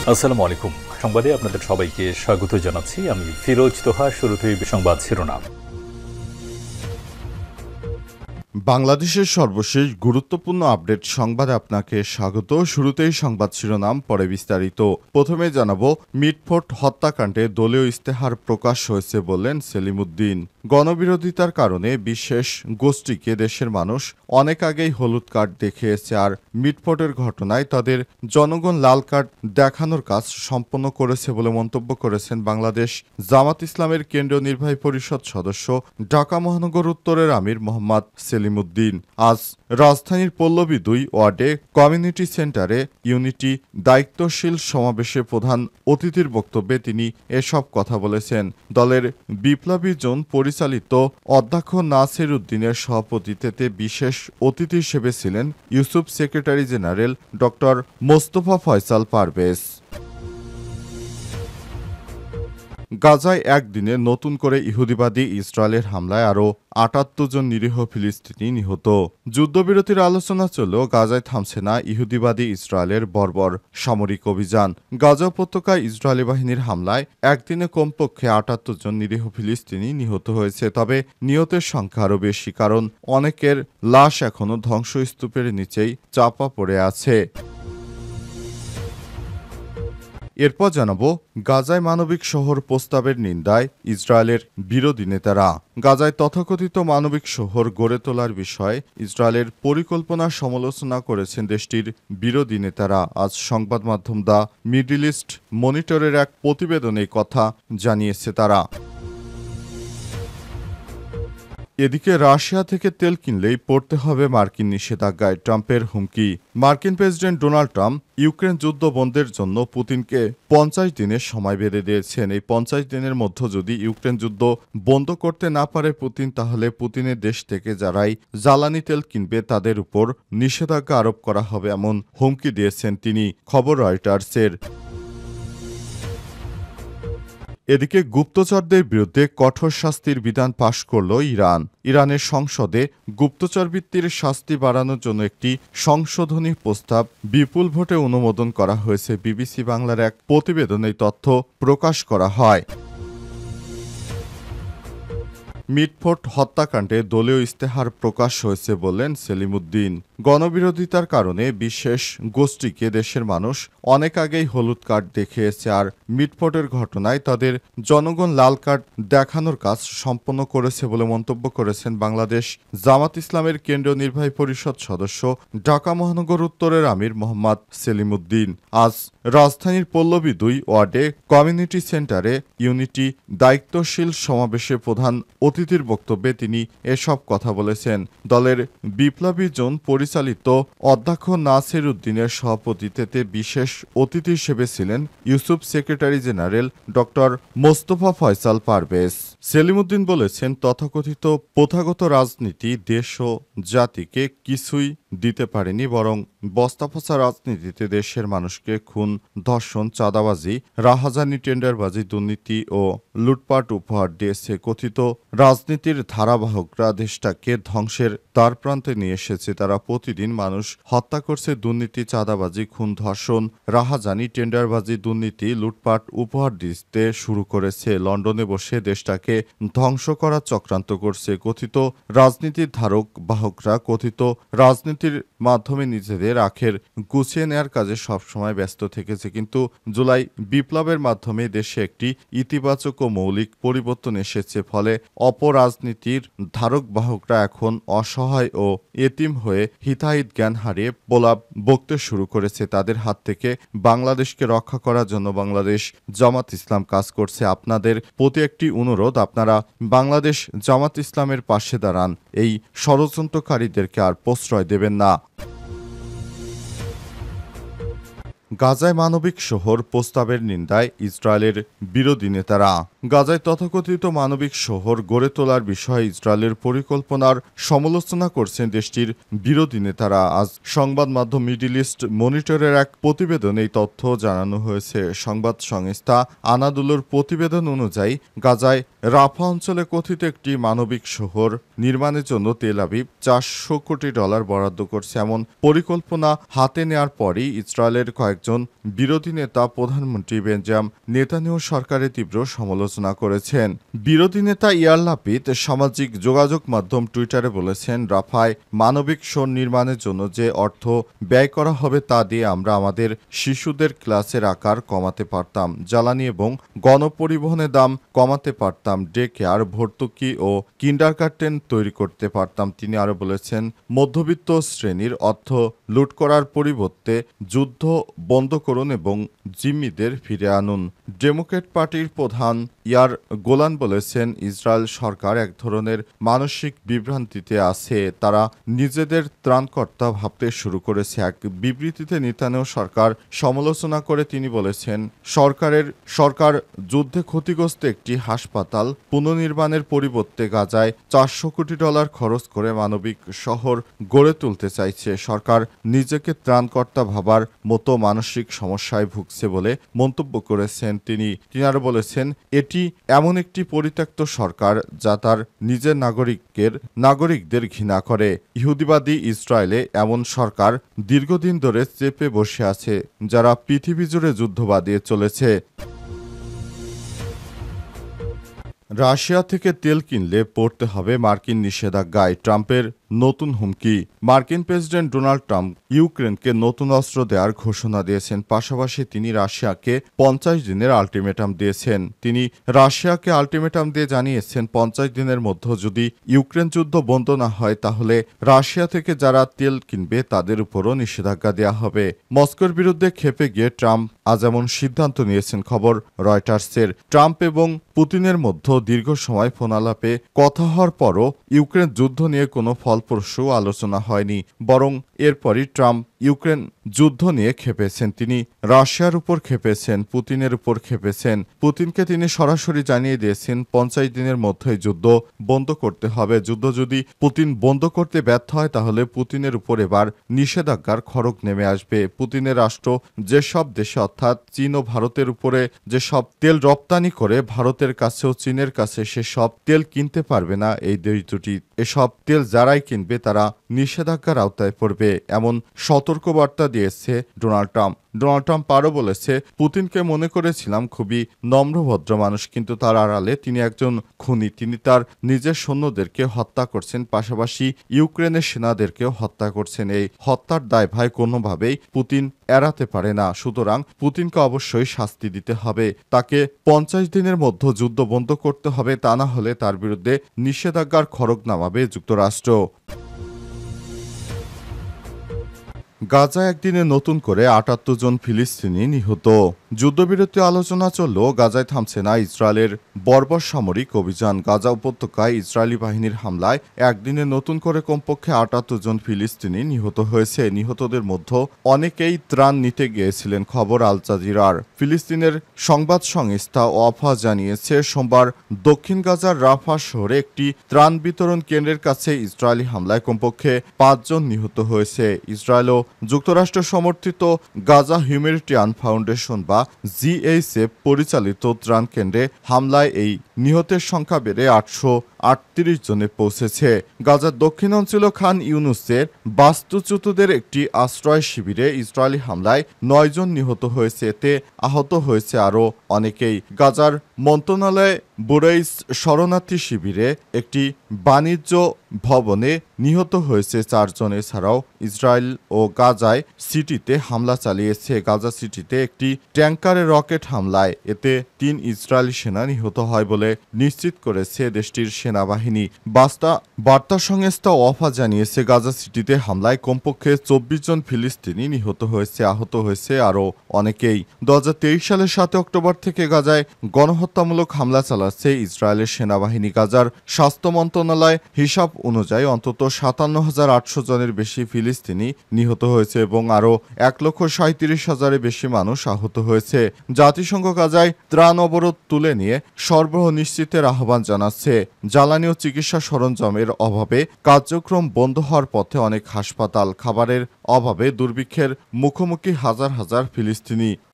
আসসালামু আলাইকুম। সংবাদে আপনাদের সবাইকে স্বাগত জানাচ্ছি। আমি ফিরোজ তোহা। শুরুতেই সংবাদ শিরোনাম। বাংলাদেশের সর্বশেষ গুরুত্বপূর্ণ আপডেট সংবাদে আপনাকে স্বাগত। শুরুতেই সংবাদ শিরোনাম, পরে বিস্তারিত। প্রথমে জানাবো, মিটফোর্ড হত্যাকাণ্ডে দলীয় ইস্তেহার প্রকাশ হয়েছে বললেন সেলিম উদ্দিন। গণবিরোধিতার কারণে বিশেষ গোষ্ঠীকে দেশের মানুষ অনেক আগেই হলুদ কার্ড দেখিয়েছে, আর মিটফোর্ডের ঘটনায় তাদের জনগণ লাল কার্ড দেখানোর কাজ সম্পন্ন করেছে বলে মন্তব্য করেছেন বাংলাদেশ জামাত ইসলামের কেন্দ্রীয় নির্বাহী পরিষদ সদস্য ঢাকা মহানগর উত্তরের আমির মোহাম্মদ সেলিম উদ্দিন। আজ রাজধানীর পল্লবী ২ ওয়ার্ডে কমিউনিটি সেন্টারে ইউনিটি দায়িত্বশীল সমাবেশে প্রধান অতিথির বক্তব্যে তিনি এসব কথা বলেছেন। দলের বিপ্লবী জোন পরিচালিত অধ্যক্ষ নাসির উদ্দিনের সভাপতিত্বে বিশেষ অতিথি হিসেবে ছিলেন Yusuf secretary general doctor Mostafa Faisal Parvez. গাজায় একদিনে নতুন করে ইহুদিবাদী ইসরায়েলের হামলায় আরও ৭৮ জন নিরীহ ফিলিস্তিনি নিহত। যুদ্ধবিরতির আলোচনা চললেও গাজায় থামছে না ইহুদিবাদী ইসরায়েলের বর্বর সামরিক অভিযান। গাজা উপত্যকায় ইসরায়েলি বাহিনীর হামলায় একদিনে কমপক্ষে ৭৮ জন নিরীহ ফিলিস্তিনি নিহত হয়েছে। তবে নিহতের সংখ্যা আরও বেশি, কারণ অনেকের লাশ এখনও ধ্বংসস্তূপের নিচেই চাপা পড়ে আছে। এরপর জানাবো, গাজায় মানবিক শহর প্রস্তাবের নিন্দায় ইসরায়েলের বিরোধী নেতারা। গাজায় তথাকথিত মানবিক শহর গড়ে তোলার বিষয়ে ইসরায়েলের পরিকল্পনার সমালোচনা করেছেন দেশটির বিরোধী নেতারা। আজ সংবাদ মাধ্যম দ্য মিডল ইস্ট মনিটরের এক প্রতিবেদনে কথা জানিয়েছে তারা। এদিকে রাশিয়া থেকে তেল কিনলেই পড়তে হবে মার্কিন নিষেধাজ্ঞায়, ট্রাম্পের হুমকি। মার্কিন প্রেসিডেন্ট ডোনাল্ড ট্রাম্প ইউক্রেন যুদ্ধ বন্ধের জন্য পুতিনকে ৫০ দিনের সময় বেঁধে দিয়েছেন। এই ৫০ দিনের মধ্যে যদি ইউক্রেন যুদ্ধ বন্ধ করতে না পারে পুতিন, তাহলে পুতিনের দেশ থেকে যারাই জ্বালানি তেল কিনবে তাদের উপর নিষেধাজ্ঞা আরোপ করা হবে, এমন হুমকি দিয়েছেন তিনি। খবর রয়টার্সের। এদিকে গুপ্তচরদের বিরুদ্ধে কঠোর শাস্তির বিধান পাশ করল ইরান। ইরানের সংসদে গুপ্তচরবৃত্তির শাস্তি বাড়ানোর জন্য একটি সংশোধনী প্রস্তাব বিপুল ভোটে অনুমোদন করা হয়েছে। বিবিসি বাংলার এক প্রতিবেদনে এই তথ্য প্রকাশ করা হয়। মিটফোর্ড হত্যাকাণ্ডে দলীয় ইস্তেহার প্রকাশ হয়েছে বললেন সেলিম উদ্দিন। গণবিরোধিতার কারণে বিশেষ গোষ্ঠীকে দেশের মানুষ অনেক আগেই হলুদ কার্ড দেখিয়েছে, আর মিটফোর্ডের ঘটনায় তাদের জনগণ লাল কার্ড দেখানোর কাজ সম্পন্ন করেছে বলে মন্তব্য করেছেন বাংলাদেশ জামাত ইসলামের কেন্দ্রীয় নির্বাহী পরিষদ সদস্য ঢাকা মহানগর উত্তরের আমির মোহাম্মদ সেলিম উদ্দিন। আজ রাজধানীর পল্লবী ২ ওয়ার্ডে কমিউনিটি সেন্টারে ইউনিটি দায়িত্বশীল সমাবেশে প্রধান অতিথির বক্তব্যে তিনি এসব কথা বলেছেন। দলের বিপ্লবী জোন পরিচালিত অধ্যক্ষ নাসির উদ্দিনের সভাপতিত্বে বিশেষ অতিথি হিসেবে ছিলেন Yusuf secretary general doctor Mostafa Faisal Parvez. Selim Uddin বলেছেন, তথাকথিত প্রথাগত রাজনীতি দেশ ও জাতিকে কিছুই দিতে পারেনি, বরং বস্তাপচা রাজনীতিতে দেশের মানুষকে খুন, ধর্ষণ, চাঁদাবাজি, রাহাজানি, টেন্ডারবাজি, দুর্নীতি ও লুটপাট উপহার দিয়েছে। কথিত রাজনীতির ধারাবাহকরা দেশটাকে ধ্বংসের দ্বারপ্রান্তে নিয়ে এসেছে। তারা প্রতিদিন মানুষ হত্যা করছে। দুর্নীতি, চাঁদাবাজি, খুন, ধর্ষণ, রাহাজানি, টেন্ডারবাজি, দুর্নীতি, লুটপাট উপহার দিতে শুরু করেছে। লন্ডনে বসে দেশটাকে ধ্বংস করার চক্রান্ত করছে। কথিত রাজনীতির ধারক বাহকরা কথিত রাজনীতির মাধ্যমে নিজেদের আখের গুছিয়ে নেয়ার কাজে সবসময় ব্যস্ত থেকেছে, কিন্তু জুলাই বিপ্লবের মাধ্যমে দেশে একটি ইতিবাচক ও মৌলিক পরিবর্তন এসেছে। ফলে অপরাজনীতির ধারক বাহকরা এখন অসহায় ও এতিম হয়ে হিতাহিত জ্ঞান হারিয়ে প্রলাপ বকতে শুরু করেছে। তাদের হাত থেকে বাংলাদেশকে রক্ষা করার জন্য বাংলাদেশ জামাত ইসলাম কাজ করছে। আপনাদের প্রতি একটি অনুরোধ, আপনারা বাংলাদেশ জামাত ইসলামের পাশে দাঁড়ান, এই ষড়যন্ত্রকারীদেরকে আর প্রশ্রয় দেবেন না। গাজায় মানবিক শহর প্রস্তাবের নিন্দায় ইসরায়েলের বিরোধী নেতারা। গাজায় তথাকথিত মানবিক শহর গড়ে তোলার বিষয়ে ইসরায়েলের পরিকল্পনার সমালোচনা করছেন দেশটির বিরোধী নেতারা। আজ সংবাদ মাধ্যম মিডল ইস্ট মনিটরের এক প্রতিবেদনে এই তথ্য জানানো হয়েছে। সংবাদ সংস্থা আনাদুলোর প্রতিবেদন অনুযায়ী গাজায় রাফা অঞ্চলে কথিত একটি মানবিক শহর নির্মাণের জন্য তেল আবিব $400 কোটি বরাদ্দ করছে। এমন পরিকল্পনা হাতে নেয়ার পরই ইসরায়েলের কয়েক একজন বিরোধী নেতা প্রধানমন্ত্রী বেঞ্জামিন নেতানিয়াহু সরকারের তীব্র সমালোচনা করেছেন। বিরোধী নেতা ইয়ার লাপিদ সামাজিক যোগাযোগ মাধ্যম টুইটারে বলেছেন, রাফায় মানবিক শোন নির্মাণের জন্য যে অর্থ ব্যয় করা হবে তা দিয়ে আমরা আমাদের শিশুদের ক্লাসের আকার কমাতে পারতাম, জ্বালানি এবং গণপরিবহনের দাম কমাতে পারতাম, ডে কেয়ার, ভর্তুকি ও কিন্ডারগার্টেন তৈরি করতে পারতাম। তিনি আরও বলেছেন, মধ্যবিত্ত শ্রেণীর অর্থ লুট করার পরিবর্তে যুদ্ধ বন্ধ করুন এবং জিম্মিদের ফিরে আনুন। ডেমোক্র্যাট পার্টির প্রধান ইয়ার গোলান বলেছেন, ইসরায়েল সরকার এক ধরনের মানসিক বিভ্রান্তিতে আছে। তারা নিজেদের ত্রাণকর্তা ভাবতে শুরু করেছে। এক বিবৃতিতে নেতানিয়াহু সরকার সমালোচনা করে তিনি বলেছেন, সরকার যুদ্ধে ক্ষতিগ্রস্ত একটি হাসপাতাল পুনর্নির্মাণের পরিবর্তে গাজায় $400 কোটি খরচ করে মানবিক শহর গড়ে তুলতে চাইছে। সরকার নিজেকে ত্রাণকর্তা ভাবার মতো মানসিক সমস্যায় ভুগছে বলে মন্তব্য করেছেন তিনি। আরও বলেছেন, এটি এমন একটি পরিত্যক্ত সরকার যা তার নিজের নাগরিকদের ঘৃণা করে। ইহুদিবাদী ইসরায়েলে এমন সরকার দীর্ঘদিন ধরে চেপে বসে আছে, যারা পৃথিবী জুড়ে যুদ্ধ বাঁধিয়ে চলেছে। রাশিয়া থেকে তেল কিনলে পড়তে হবে মার্কিন নিষেধাজ্ঞায়, ট্রাম্পের নতুন হুমকি। মার্কিন প্রেসিডেন্ট ডোনাল্ড ট্রাম্প ইউক্রেনকে নতুন অস্ত্র দেওয়ার ঘোষণা দিয়েছেন। পাশাপাশি তিনি রাশিয়াকে 50 দিনের আলটিমেটাম দিয়েছেন। তিনি রাশিয়াকে আলটিমেটাম দিয়ে জানিয়েছেন, 50 দিনের মধ্যে যদি ইউক্রেন যুদ্ধ বন্ধ না হয় তাহলে রাশিয়া থেকে যারা তেল কিনবে তাদের উপরও নিষেধাজ্ঞা দেওয়া হবে। মস্কোর বিরুদ্ধে ক্ষেপে গিয়ে ট্রাম্প আজ এমন সিদ্ধান্ত নিয়েছেন, খবর রয়টার্সের। ট্রাম্প এবং পুতিনের মধ্যে দীর্ঘ সময় ফোন আলাপে কথা হওয়ার পরও ইউক্রেন যুদ্ধ নিয়ে কোনো ফলপ্রসূ আলোচনা হয়নি, বরং এরপরই ট্রাম্প ইউক্রেন যুদ্ধ নিয়ে ক্ষেপেছেন। তিনি রাশিয়ার উপর ক্ষেপেছেন, পুতিনের উপর ক্ষেপেছেন। পুতিনকে তিনি সরাসরি জানিয়ে দিয়েছেন 50 দিনের মধ্যেই যুদ্ধ বন্ধ করতে হবে। যুদ্ধ যদি পুতিন বন্ধ করতে ব্যর্থ হয় তাহলে পুতিনের উপর এবার নিষেধাজ্ঞার খড়গ নেমে আসবে। পুতিনের রাষ্ট্র যেসব দেশে অর্থাৎ চীন ও ভারতের উপরে যেসব তেল রপ্তানি করে ভারতের কাছে ও চীনের কাছে সেসব তেল কিনতে পারবে না এই দেশ দুটি। এসব তেল যারাই কিনবে তারা নিষেধাজ্ঞার আওতায় পড়বে, এমন সতর্কবার্তা দিয়েছে ডোনাল্ড ট্রাম্প। ডোনাল্ড ট্রাম্প আরও বলেছে, পুতিনকে মনে করেছিলাম খুবই নম্রভদ্র মানুষ, কিন্তু তার আড়ালে তিনি একজন খুনি। তিনি তার নিজের সৈন্যদেরকে হত্যা করছেন, পাশাপাশি ইউক্রেনের সেনাদেরকেও হত্যা করছেন। এই হত্যার দায়ভার কোনোভাবেই পুতিন এড়াতে পারে না। সুতরাং পুতিনকে অবশ্যই শাস্তি দিতে হবে। তাকে 50 দিনের মধ্যে যুদ্ধ বন্ধ করতে হবে, তা না হলে তার বিরুদ্ধে নিষেধাজ্ঞার খড়গ নামাবে যুক্তরাষ্ট্র। গাজা একদিনে নতুন করে 78 জন ফিলিস্তিনি নিহত। যুদ্ধবিরতি আলোচনা চললেও গাজায় থামছে না ইসরায়েলের বর্বর সামরিক অভিযান। গাজা উপত্যকায় ইসরায়েলি বাহিনীর হামলায় একদিনে নতুন করে কমপক্ষে 78 জন ফিলিস্তিনি নিহত হয়েছে। নিহতদের মধ্যে অনেকেই ত্রাণ নিতে গিয়েছিলেন, খবর আল জাজিরার। ফিলিস্তিনের সংবাদ সংস্থা ওয়াফা জানিয়েছে, সোমবার দক্ষিণ গাজার রাফা শহরে একটি ত্রাণ বিতরণ কেন্দ্রের কাছে ইসরায়েলি হামলায় কমপক্ষে 5 জন নিহত হয়েছে। ইসরায়েল ও যুক্তরাষ্ট্র সমর্থিত গাজা হিউম্যানিটেরিয়ান ফাউন্ডেশন বা জিএইচএফ পরিচালিত ত্রাণ কেন্দ্রে হামলায় এই নিহতের সংখ্যা বেড়ে 838 জনে পৌঁছেছে। গাজার দক্ষিণাঞ্চল খান ইউনুসের বাস্তুচ্যুতদের একটি আশ্রয় শিবিরে ইসরায়েলি হামলায় 9 জন নিহত হয়েছে, এতে আহত হয়েছে আরও অনেকেই। গাজার মন্ত্রণালয় বুরাইস শরণার্থী শিবিরে একটি বাণিজ্য ভবনে নিহত হয়েছে 4 জন। এছাড়াও ইসরায়েল ও গাজায় সিটিতে হামলা চালিয়েছে। গাজা সিটিতে একটি ট্যাঙ্কারে রকেট হামলায় এতে 3 ইসরায়েলি সেনা নিহত হয় বলে নিশ্চিত করেছে দেশটির সেনাবাহিনী। বার্তা সংস্থা ওয়াফা জানিয়েছে, গাজা সিটিতে হামলায় কমপক্ষে 24 জন ফিলিস্তিনি নিহত হয়েছে, আহত হয়েছে আরও অনেকেই। 2023 সালের 7 অক্টোবর থেকে গাজায় গণহত্যামূলক হামলা চালাচ্ছে ইসরায়েলের সেনাবাহিনী। গাজার স্বাস্থ্য মন্ত্রণালয় হিসাব অনুযায়ী অন্তত 57,800 জনের বেশি ফিলিস্তিনি নিহত হয়েছে এবং আরও 1,37,000-এর বেশি মানুষ আহত হয়েছে। জাতিসংঘ গাজায় ত্রাণ অবরোধ তুলে নিয়ে সরবরাহ নিশ্চিতের আহ্বান জানাচ্ছে। জ্বালানি ও চিকিৎসা সরঞ্জামের অভাবে কার্যক্রম বন্ধ হওয়ার পথে অনেক হাসপাতাল, খাবারের অভাবে দুর্ভিক্ষের মুখোমুখি হাজার হাজার ফিলিস্তিনি।